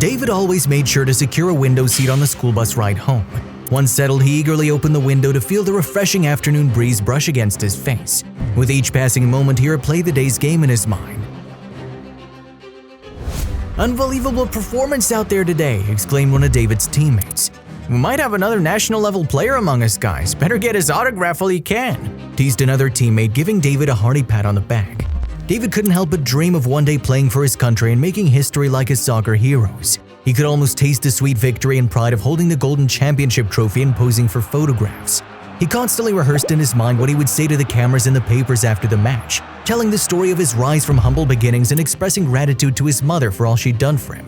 David always made sure to secure a window seat on the school bus ride home. Once settled, he eagerly opened the window to feel the refreshing afternoon breeze brush against his face. With each passing moment, he replayed the day's game in his mind. "Unbelievable performance out there today," exclaimed one of David's teammates. "We might have another national-level player among us guys. Better get his autograph while you can," teased another teammate, giving David a hearty pat on the back. David couldn't help but dream of one day playing for his country and making history like his soccer heroes. He could almost taste the sweet victory and pride of holding the golden championship trophy and posing for photographs. He constantly rehearsed in his mind what he would say to the cameras and the papers after the match, telling the story of his rise from humble beginnings and expressing gratitude to his mother for all she'd done for him.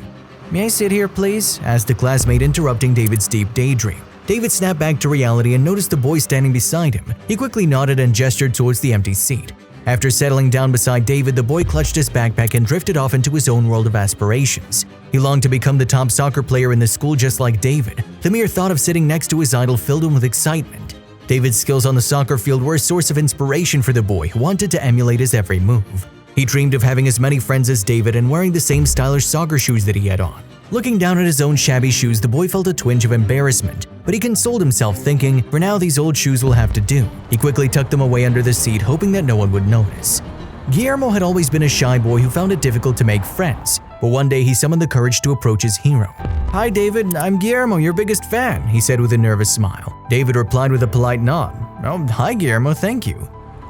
"May I sit here, please?" asked the classmate, interrupting David's deep daydream. David snapped back to reality and noticed the boy standing beside him. He quickly nodded and gestured towards the empty seat. After settling down beside David, the boy clutched his backpack and drifted off into his own world of aspirations. He longed to become the top soccer player in the school just like David. The mere thought of sitting next to his idol filled him with excitement. David's skills on the soccer field were a source of inspiration for the boy who wanted to emulate his every move. He dreamed of having as many friends as David and wearing the same stylish soccer shoes that he had on. Looking down at his own shabby shoes, the boy felt a twinge of embarrassment, but he consoled himself thinking, for now these old shoes will have to do. He quickly tucked them away under the seat, hoping that no one would notice. Guillermo had always been a shy boy who found it difficult to make friends, but one day he summoned the courage to approach his hero. "Hi David, I'm Guillermo, your biggest fan," he said with a nervous smile. David replied with a polite nod. "Oh, hi Guillermo, thank you."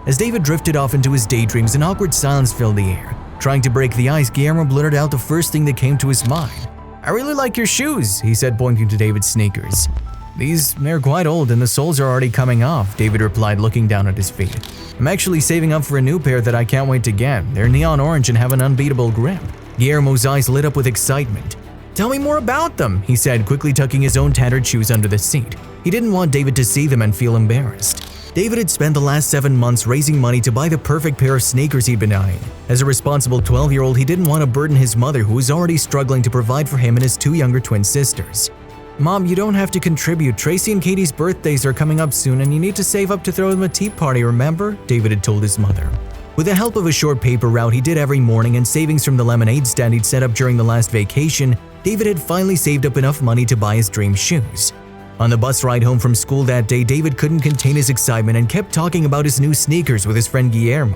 As David drifted off into his daydreams, an awkward silence filled the air. Trying to break the ice, Guillermo blurted out the first thing that came to his mind. "I really like your shoes," he said, pointing to David's sneakers. They're quite old and the soles are already coming off," David replied, looking down at his feet. "I'm actually saving up for a new pair that I can't wait to get. They're neon orange and have an unbeatable grip." Guillermo's eyes lit up with excitement. "Tell me more about them," he said, quickly tucking his own tattered shoes under the seat. He didn't want David to see them and feel embarrassed. David had spent the last 7 months raising money to buy the perfect pair of sneakers he'd been eyeing. As a responsible 12-year-old, he didn't want to burden his mother, who was already struggling to provide for him and his 2 younger twin sisters. "Mom, you don't have to contribute. Tracy and Katie's birthdays are coming up soon and you need to save up to throw them a tea party, remember?" David had told his mother. With the help of a short paper route he did every morning and savings from the lemonade stand he'd set up during the last vacation, David had finally saved up enough money to buy his dream shoes. On the bus ride home from school that day, David couldn't contain his excitement and kept talking about his new sneakers with his friend Guillermo.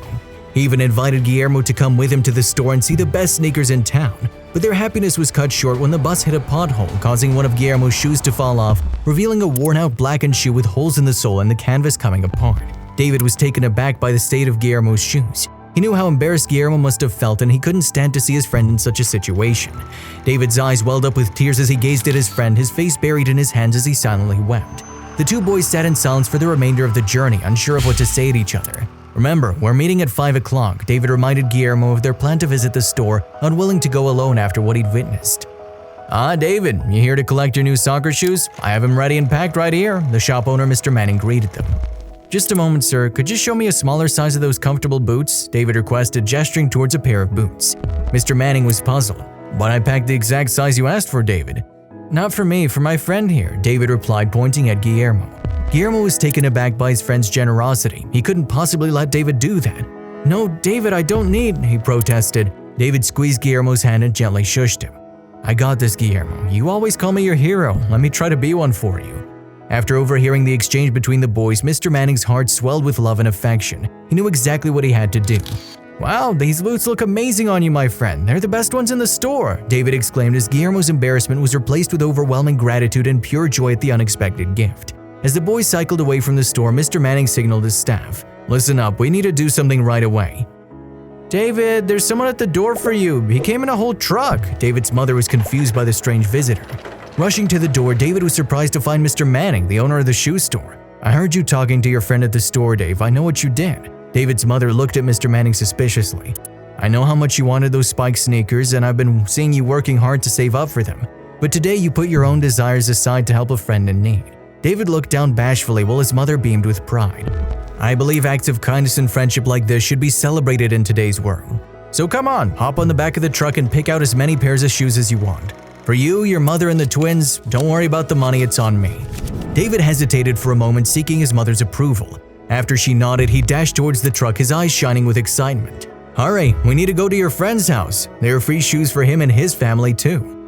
He even invited Guillermo to come with him to the store and see the best sneakers in town. But their happiness was cut short when the bus hit a pothole, causing one of Guillermo's shoes to fall off, revealing a worn-out blackened shoe with holes in the sole and the canvas coming apart. David was taken aback by the state of Guillermo's shoes. He knew how embarrassed Guillermo must have felt, and he couldn't stand to see his friend in such a situation. David's eyes welled up with tears as he gazed at his friend, his face buried in his hands as he silently wept. The 2 boys sat in silence for the remainder of the journey, unsure of what to say to each other. "Remember, we're meeting at 5 o'clock, David reminded Guillermo of their plan to visit the store, unwilling to go alone after what he'd witnessed. "Ah, David, you here to collect your new soccer shoes? I have them ready and packed right here," the shop owner, Mr. Manning, greeted them. "Just a moment, sir. Could you show me a smaller size of those comfortable boots?" David requested, gesturing towards a pair of boots. Mr. Manning was puzzled. "But I packed the exact size you asked for, David." "Not for me, for my friend here," David replied, pointing at Guillermo. Guillermo was taken aback by his friend's generosity. He couldn't possibly let David do that. "No, David, I don't need," he protested. David squeezed Guillermo's hand and gently shushed him. "I got this, Guillermo. You always call me your hero. Let me try to be one for you." After overhearing the exchange between the boys, Mr. Manning's heart swelled with love and affection. He knew exactly what he had to do. "Wow, these boots look amazing on you, my friend. They're the best ones in the store," David exclaimed as Guillermo's embarrassment was replaced with overwhelming gratitude and pure joy at the unexpected gift. As the boys cycled away from the store, Mr. Manning signaled his staff. "Listen up, we need to do something right away." "David, there's someone at the door for you. He came in a whole truck." David's mother was confused by the strange visitor. Rushing to the door, David was surprised to find Mr. Manning, the owner of the shoe store. "I heard you talking to your friend at the store, Dave. I know what you did." David's mother looked at Mr. Manning suspiciously. "I know how much you wanted those spiked sneakers, and I've been seeing you working hard to save up for them. But today you put your own desires aside to help a friend in need." David looked down bashfully while his mother beamed with pride. "I believe acts of kindness and friendship like this should be celebrated in today's world. So come on, hop on the back of the truck and pick out as many pairs of shoes as you want. For you, your mother, and the twins, don't worry about the money, it's on me." David hesitated for a moment, seeking his mother's approval. After she nodded, he dashed towards the truck, his eyes shining with excitement. "Hurry, we need to go to your friend's house. There are free shoes for him and his family too."